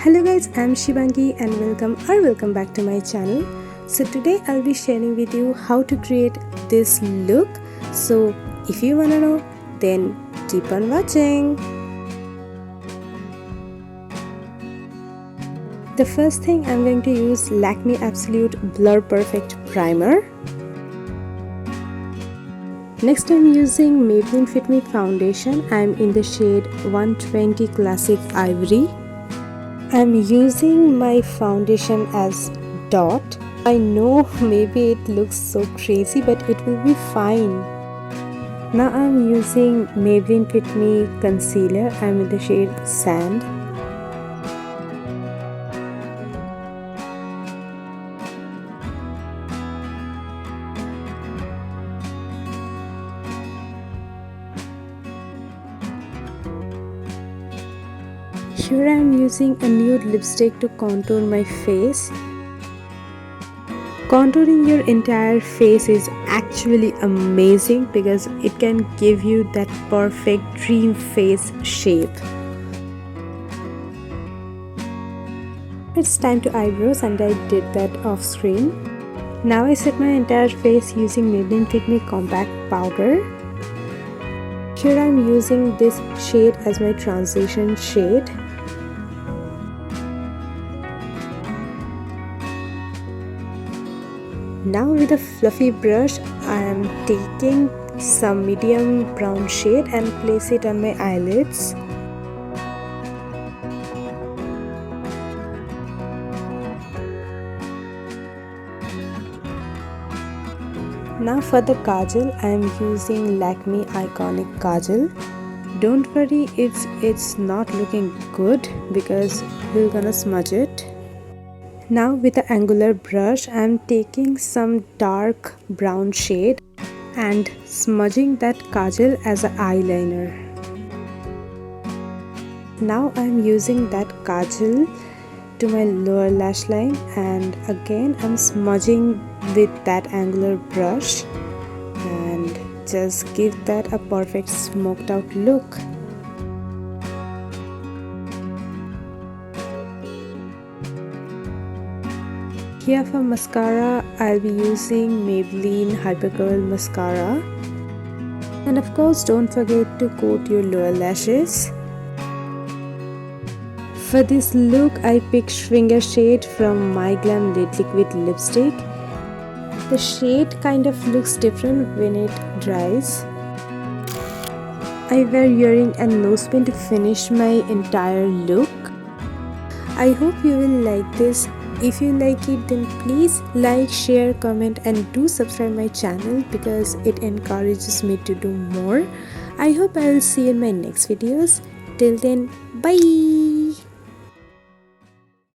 Hello guys, I'm Shivangi and welcome back to my channel. So today I'll be sharing with you how to create this look. So if you wanna know, then keep on watching. The first thing, I'm going to use Lakme Absolute Blur Perfect Primer. Next I'm using Maybelline Fit Me Foundation. I'm in the shade 120 Classic Ivory. I'm using my foundation as dot. I know maybe it looks so crazy, but it will be fine. Now I'm using Maybelline Fit Me Concealer. I'm in the shade Sand. Here I am using a nude lipstick to contour my face. Contouring your entire face is actually amazing because it can give you that perfect dream face shape. It's time to eyebrows and I did that off screen. Now I set my entire face using Maybelline Fit Me Compact Powder. Here I am using this shade as my transition shade. Now with a fluffy brush, I am taking some medium brown shade and place it on my eyelids. Now for the kajal, I am using Lakme Iconic Kajal. Don't worry if it's not looking good because we're gonna smudge it. Now with the angular brush, I am taking some dark brown shade and smudging that kajal as an eyeliner. Now I am using that kajal to my lower lash line and again I am smudging with that angular brush and just give that a perfect smoked out look. Here for mascara, I'll be using Maybelline Hyper Curl Mascara. And of course, don't forget to coat your lower lashes. For this look, I picked Shringer shade from My Glam Lid Liquid Lipstick. The shade kind of looks different when it dries. I wear earring and nose pin to finish my entire look. I hope you will like this. If you like it, then please like, share, comment and do subscribe my channel because it encourages me to do more. I hope I will see you in my next videos. Till then, bye.